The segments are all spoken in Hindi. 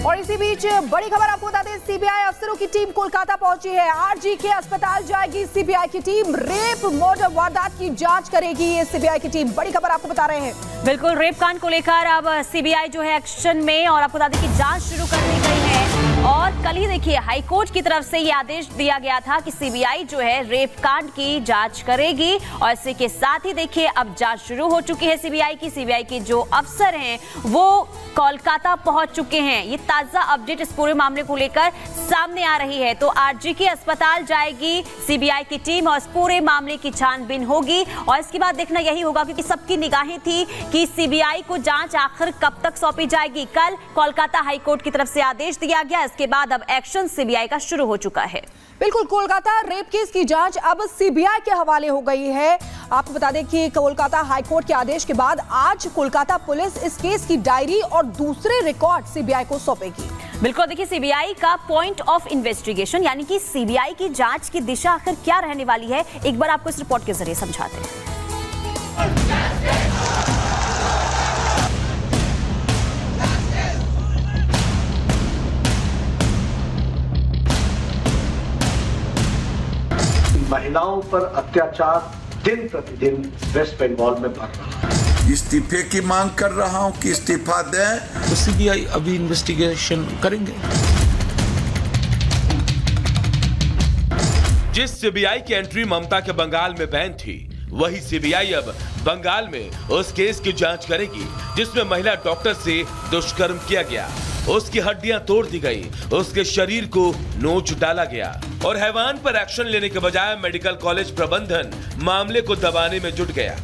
और इसी बीच बड़ी खबर आपको बता दें, सीबीआई अफसरों की टीम कोलकाता पहुंची है। आरजी के अस्पताल जाएगी सीबीआई की टीम, रेप मर्डर वारदात की जांच करेगी ये सीबीआई की टीम। बड़ी खबर आपको बता रहे हैं। बिल्कुल, रेप कांड को लेकर अब सीबीआई जो है एक्शन में, और आपको बता दें कि जांच शुरू कर दी गई है। और कल ही देखिए हाईकोर्ट की तरफ से ये आदेश दिया गया था कि सीबीआई जो है रेप कांड की जांच करेगी, और इसी के साथ ही देखिए अब जांच शुरू हो चुकी है सीबीआई की। सीबीआई के जो अफसर हैं वो कोलकाता पहुंच चुके हैं। ये ताजा अपडेट इस पूरे मामले को लेकर सामने आ रही है। तो आरजी के अस्पताल जाएगी सीबीआई की टीम और इस पूरे मामले की छानबीन होगी। और इसके बाद देखना यही होगा, क्योंकि सबकी निगाहें थी कि सीबीआई को जांच आखिर कब तक सौंपी जाएगी। कल कोलकाता हाईकोर्ट की तरफ से आदेश दिया गया, इसके बाद अब एक्शन सीबीआई का शुरू हो चुका है। बिल्कुल, कोलकाता रेप केस की जांच अब सीबीआई के हवाले हो गई है। आपको बता दें कि कोलकाता हाईकोर्ट के आदेश के बाद आज कोलकाता पुलिस इस केस की डायरी और दूसरे रिकॉर्ड सीबीआई को सौंपेगी। बिल्कुल, देखिए सीबीआई का पॉइंट ऑफ इन्वेस्टिगेशन यानी कि सीबीआई की जांच की दिशा आखिर क्या रहने वाली है, एक बार आपको इस रिपोर्ट के जरिए समझाते हैं। महिलाओं पर अत्याचार दिन प्रतिदिन वेस्ट बंगाल में बढ़ रहा है। इस्तीफे की मांग कर रहा हूं कि इस्तीफा दें। तो सीबीआई अभी इन्वेस्टिगेशन करेंगे। जिस सीबीआई की एंट्री ममता के बंगाल में बैन थी, वही सीबीआई अब बंगाल में उस केस की जांच करेगी जिसमें महिला डॉक्टर से दुष्कर्म किया गया, उसकी हड्डियां तोड़ दी गई, उसके शरीर को नोच डाला गया और हैवान पर एक्शन लेने के बजाय मेडिकल कॉलेज प्रबंधन मामले को दबाने में जुट गया।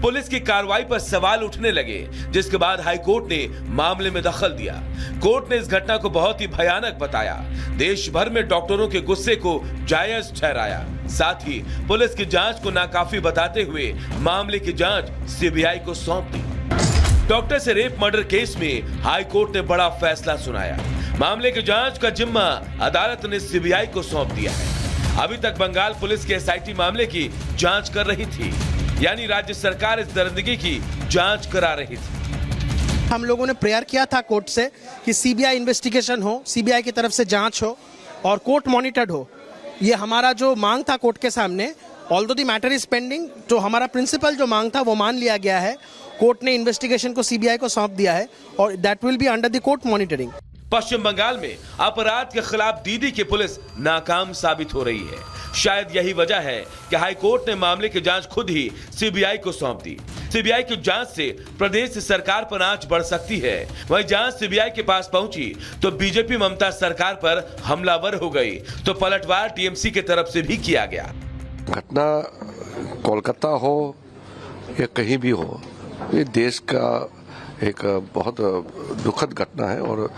पुलिस की कार्रवाई पर सवाल उठने लगे, जिसके बाद हाईकोर्ट ने मामले में दखल दिया। कोर्ट ने इस घटना को बहुत ही भयानक बताया, देश भर में डॉक्टरों के गुस्से को जायज ठहराया, साथ ही पुलिस की जांच को नाकाफी बताते हुए मामले की जांच सीबीआई को सौंप दी। डॉक्टर से रेप मर्डर केस में हाईकोर्ट ने बड़ा फैसला सुनाया। मामले की जांच का जिम्मा अदालत ने सीबीआई को सौंप दिया है। अभी तक बंगाल पुलिस के एसआईटी मामले की जांच कर रही थी, यानी राज्य सरकार इस दरिंदगी की जांच करा रही थी। हम लोगों ने प्रेयर किया था कोर्ट से कि सीबीआई इन्वेस्टिगेशन हो, सीबीआई की तरफ से जांच हो और कोर्ट मॉनिटर्ड हो। ये हमारा जो मांग था कोर्ट के सामने, although the matter is pending, जो हमारा प्रिंसिपल जो मांग था वो मान लिया गया है। कोर्ट ने इन्वेस्टिगेशन को सीबीआई को सौंप दिया है और that will be under the court monitoring. Paschim Bangal में अपराध के खिलाफ दीदी की पुलिस नाकाम साबित हो रही है। शायद यही वजह है कि हाईकोर्ट ने मामले की जांच खुद ही सीबीआई को सौंप दी। सीबीआई की जांच से प्रदेश सरकार पर आंच बढ़ सकती है। वहीं जांच सीबीआई के पास पहुंची तो बीजेपी ममता सरकार पर हमलावर हो गई, तो पलटवार टीएमसी की तरफ से भी किया गया। घटना कोलकाता हो या कहीं भी हो, ये देश का एक बहुत दुखद घटना है और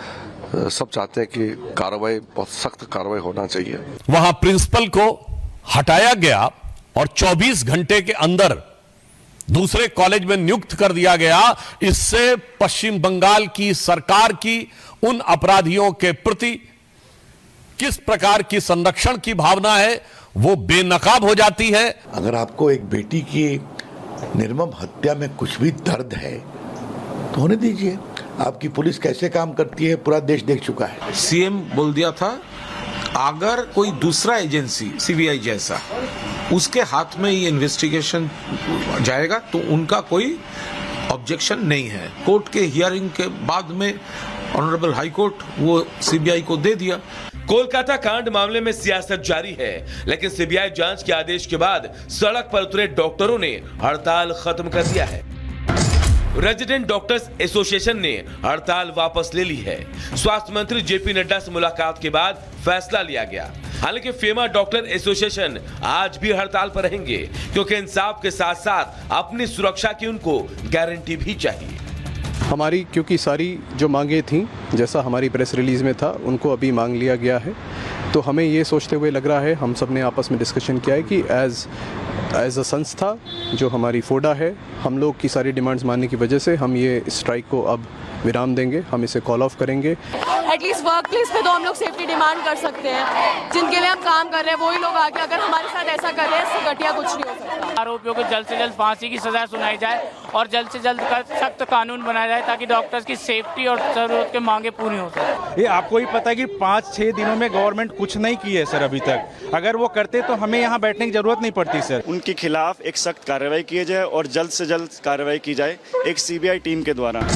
सब चाहते हैं कि कार्रवाई, बहुत सख्त कार्रवाई होना चाहिए। वहां प्रिंसिपल को हटाया गया और 24 घंटे के अंदर दूसरे कॉलेज में नियुक्त कर दिया गया। इससे पश्चिम बंगाल की सरकार की उन अपराधियों के प्रति किस प्रकार की संरक्षण की भावना है वो बेनकाब हो जाती है। अगर आपको एक बेटी की निर्मम हत्या में कुछ भी दर्द है तो होने दीजिए। आपकी पुलिस कैसे काम करती है पूरा देश देख चुका है। सीएम बोल दिया था अगर कोई दूसरा एजेंसी सीबीआई जैसा उसके हाथ में ये इन्वेस्टिगेशन जाएगा तो उनका कोई ऑब्जेक्शन नहीं है। कोर्ट के हियरिंग के बाद में ऑनरेबल हाई कोर्ट वो सीबीआई को दे दिया। कोलकाता कांड मामले में सियासत जारी है, लेकिन सीबीआई जांच के आदेश के बाद सड़क पर उतरे डॉक्टरों ने हड़ताल खत्म कर दिया है। रेजिडेंट डॉक्टर्स एसोसिएशन ने हड़ताल वापस ले ली है। स्वास्थ्य मंत्री जेपी नड्डा से मुलाकात के बाद फैसला लिया गया। हालांकि फेमा डॉक्टर एसोसिएशन आज भी हड़ताल पर रहेंगे, क्योंकि इंसाफ के साथ साथ अपनी सुरक्षा की उनको गारंटी भी चाहिए। हमारी क्योंकि सारी जो मांगे थी, जैसा हमारी प्रेस रिलीज में था, उनको अभी मांग लिया गया है। तो हमें ये सोचते हुए लग रहा है, हम सब ने आपस में डिस्कशन किया है कि एज अ संस्था जो हमारी फोडा है, हम लोग की सारी डिमांड्स मानने की वजह से हम ये स्ट्राइक को अब विराम देंगे, हम इसे कॉल ऑफ करेंगे। एटलीस्ट वर्क प्लेस पे तो हम लोग सेफ्टी डिमांड कर सकते हैं। जिनके लिए हम काम कर रहे हैं वही लोग आके अगर हमारे साथ ऐसा कर रहे हैं, इससे घटिया कुछ नहीं हो सकता। आरोपियों को जल्द से जल्द फांसी की सजा सुनाई जाए और जल्द से जल्द सख्त कानून बनाया जाए ताकि डॉक्टर्स की सेफ्टी और जरूरत के मांगे पूरी हो सके। ये आपको ही पता है कि 5-6 दिनों में गवर्नमेंट कुछ नहीं की है सर अभी तक। अगर वो करते तो हमें यहाँ बैठने की जरूरत नहीं पड़ती सर। उनके खिलाफ एक सख्त कार्रवाई की जाए और जल्द से जल्द कार्रवाई की जाए एक सीबीआई टीम के द्वारा।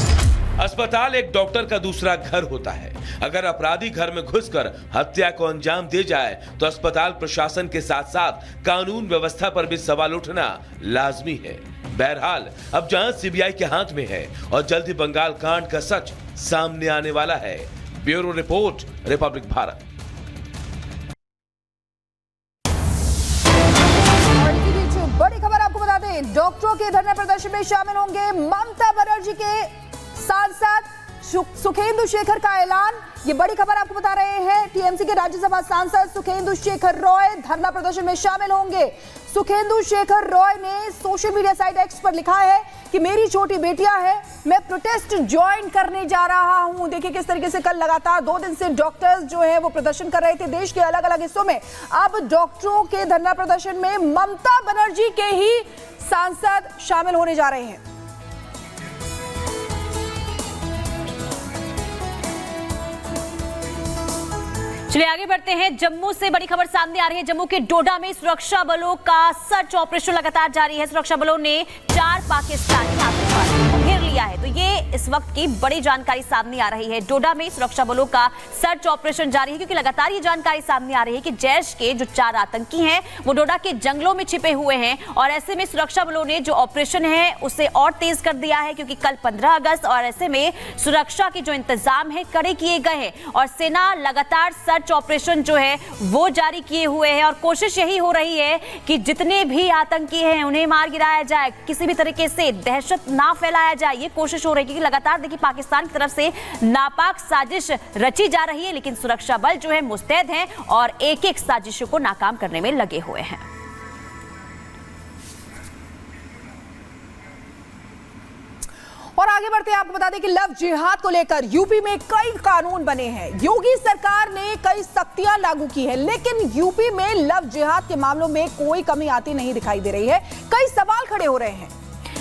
अस्पताल एक डॉक्टर का दूसरा घर होता है। अगर अपराधी घर में घुसकर हत्या को अंजाम दे जाए तो अस्पताल प्रशासन के साथ साथ कानून व्यवस्था पर भी सवाल उठना लाजमी है। बहरहाल अब जांच सीबीआई के हाथ में है और जल्द ही बंगाल कांड का सच सामने आने वाला है। Bureau report, Republic Bharat. बड़ी खबर आपको बता दें, डॉक्टरों के धरना प्रदर्शन में शामिल होंगे ममता बनर्जी के सांसद सुखेंदु शेखर का ऐलान। ये बड़ी खबर आपको बता रहे हैं। टीएमसी के राज्यसभा सांसद सुखेंदु शेखर रॉय धरना प्रदर्शन में शामिल होंगे। सुखेंदु शेखर रॉय ने सोशल मीडिया साइट एक्स पर लिखा है कि मेरी छोटी बेटियां हैं, मैं प्रोटेस्ट ज्वाइन करने जा रहा हूं। देखिए किस तरीके से कल लगातार 2 दिन से डॉक्टर्स जो है वो प्रदर्शन कर रहे थे देश के अलग अलग हिस्सों में। अब डॉक्टरों के धरना प्रदर्शन में ममता बनर्जी के ही सांसद शामिल होने जा रहे हैं। चलिए आगे बढ़ते हैं। जम्मू से बड़ी खबर सामने आ रही है। जम्मू के डोडा में सुरक्षा बलों का सर्च ऑपरेशन लगातार जारी है। सुरक्षा बलों ने 4 पाकिस्तानी आतंकवादियों को घेर लिया है। तो ये इस वक्त की बड़ी जानकारी सामने आ रही है। डोडा में सुरक्षा बलों का सर्च ऑपरेशन जारी है क्योंकि लगातार ये जानकारी सामने आ रही है कि जैश के जो 4 आतंकी हैं वो डोडा के जंगलों में छिपे हुए हैं और ऐसे में सुरक्षा बलों ने जो ऑपरेशन है उसे और तेज कर दिया है क्योंकि कल 15 अगस्त और ऐसे में सुरक्षा के जो इंतजाम है कड़े किए गए हैं और सेना लगातार सर्च ऑपरेशन जो है वो जारी किए हुए है और कोशिश यही हो रही है कि जितने भी आतंकी हैं उन्हें मार गिराया जाए, किसी भी तरीके से दहशत ना फैलाया जाए। ये कोशिश हो रही है क्योंकि लगातार देखिए पाकिस्तान की तरफ से नापाक साजिश रची जा रही है, लेकिन सुरक्षा बल जो है मुस्तैद हैं और एक-एक साजिशों को नाकाम करने में लगे हुए हैं। और आगे बढ़ते हैं, आपको बता दें कि लव जिहाद को लेकर यूपी में कई कानून बने हैं। योगी सरकार ने कई सख्तियां लागू की है, लेकिन यूपी में लव जिहाद के मामलों में कोई कमी आती नहीं दिखाई दे रही है। कई सवाल खड़े हो रहे हैं।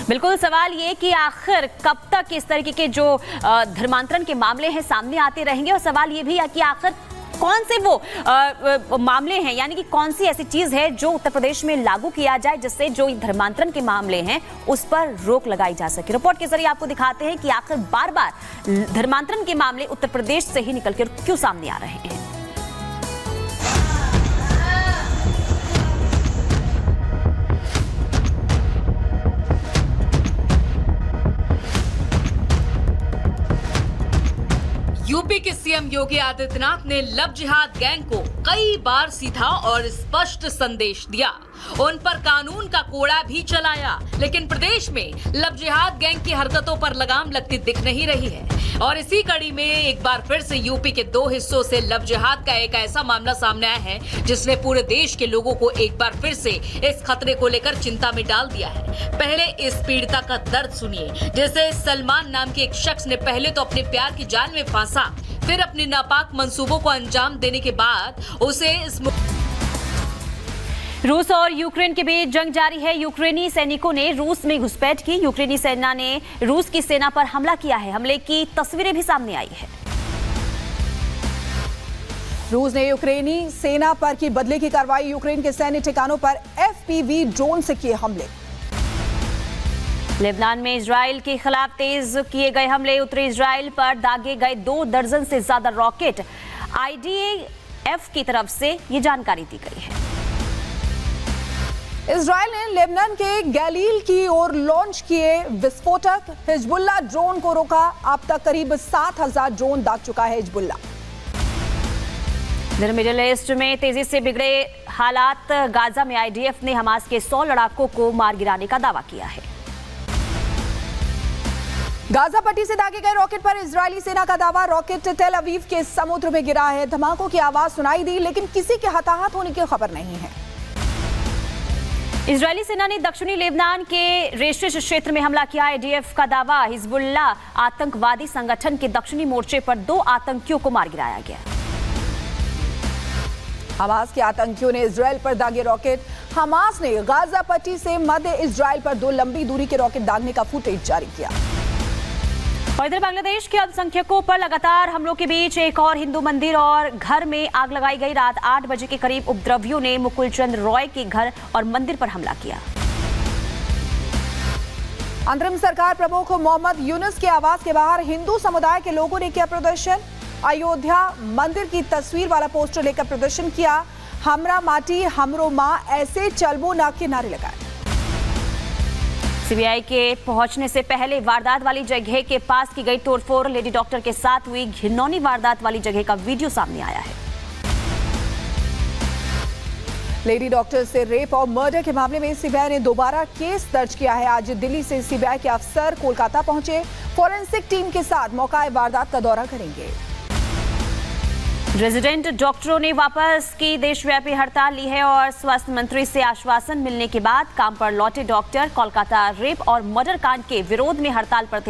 बिल्कुल, सवाल ये कि आखिर कब तक इस तरीके के जो धर्मांतरण के मामले हैं सामने आते रहेंगे और सवाल ये भी है कि आखिर कौन से वो मामले हैं, यानी कि कौन सी ऐसी चीज है जो उत्तर प्रदेश में लागू किया जाए जिससे जो धर्मांतरण के मामले हैं उस पर रोक लगाई जा सके। रिपोर्ट के जरिए आपको दिखाते हैं कि आखिर बार-बार धर्मांतरण के मामले उत्तर प्रदेश से ही निकलकर क्यों सामने आ रहे हैं। यूपी के सीएम योगी आदित्यनाथ ने लव जिहाद गैंग को कई बार सीधा और स्पष्ट संदेश दिया, उन पर कानून का कोड़ा भी चलाया, लेकिन प्रदेश में लव जिहाद गैंग की हरकतों पर लगाम लगती दिख नहीं रही है। और इसी कड़ी में एक बार फिर से यूपी के 2 हिस्सों से लव जिहाद का एक ऐसा मामला सामने आया है जिसने पूरे देश के लोगों को एक बार फिर से इस खतरे को लेकर चिंता में डाल दिया है। पहले इस पीड़िता का दर्द सुनिए, जैसे सलमान नाम के एक शख्स ने पहले तो अपने प्यार की जाल में फंसा, फिर अपने नापाक मंसूबों को अंजाम देने के बाद उसे इस रूस और यूक्रेन के बीच जंग जारी है। यूक्रेनी सैनिकों ने रूस में घुसपैठ की। यूक्रेनी सेना ने रूस की सेना पर हमला किया है। हमले की तस्वीरें भी सामने आई है। रूस ने यूक्रेनी सेना पर की बदले की कार्रवाई। यूक्रेन के सैन्य ठिकानों पर एफपीवी ड्रोन से किए हमले। लेबनान में इजराइल के खिलाफ तेज किए गए हमले। उत्तरी इजराइल पर दागे गए 2 दर्जन से ज्यादा रॉकेट। आईडीएफ की तरफ से ये जानकारी दी गई है। इजराइल ने लेबनान के गैलील की ओर लॉन्च किए विस्फोटक। हिजबुल्लाह ड्रोन को रोका। अब तक करीब 7000 ड्रोन दाग चुका है हिजबुल्लाह। मिडिल ईस्ट में तेजी से बिगड़े हालात। गाजा में आईडीएफ ने हमास के 100 लड़ाकों को मार गिराने का दावा किया है। गाजा पट्टी से दागे गए रॉकेट पर इजरायली सेना का दावा। रॉकेट टेल अवीव के समुद्र में गिरा है। धमाकों की आवाज सुनाई दी, लेकिन किसी के हताहत होने की खबर नहीं है। इजरायली सेना ने दक्षिणी लेबनान के रेशिश क्षेत्र में हमला किया। ADF का दावा, हिजबुल्लाह आतंकवादी संगठन के दक्षिणी मोर्चे पर 2 आतंकियों को मार गिराया गया। हमास के आतंकियों ने इजरायल पर दागे रॉकेट। हमास ने गाजा पट्टी से मध्य इजरायल पर 2 लंबी दूरी के रॉकेट दागने का फुटेज जारी किया। और इधर बांग्लादेश के अल्पसंख्यकों पर लगातार हमलों के बीच एक और हिंदू मंदिर और घर में आग लगाई गई। रात 8 बजे के करीब उपद्रवियों ने मुकुल चंद रॉय के घर और मंदिर पर हमला किया। अंतरिम सरकार प्रमुख मोहम्मद यूनुस के आवास के बाहर हिंदू समुदाय के लोगों ने किया प्रदर्शन। अयोध्या मंदिर की तस्वीर वाला पोस्टर लेकर प्रदर्शन किया। हमरा माटी हमरो मां, ऐसे चलबो ना के नारे लगाए। सीबीआई के पहुंचने से पहले वारदात वाली जगह के पास की गई तोड़फोड़। लेडी डॉक्टर के साथ हुई घिनौनी वारदात वाली जगह का वीडियो सामने आया है। लेडी डॉक्टर से रेप और मर्डर के मामले में सीबीआई ने दोबारा केस दर्ज किया है। आज दिल्ली से सीबीआई के अफसर कोलकाता पहुंचे। फॉरेंसिक टीम के साथ मौका वारदात का दौरा करेंगे। रेजिडेंट डॉक्टरों ने वापस की देशव्यापी हड़ताल ली है और स्वास्थ्य मंत्री से आश्वासन मिलने के बाद काम पर लौटे डॉक्टर कोलकाता रेप और मर्डर कांड के विरोध में हड़ताल पर थे।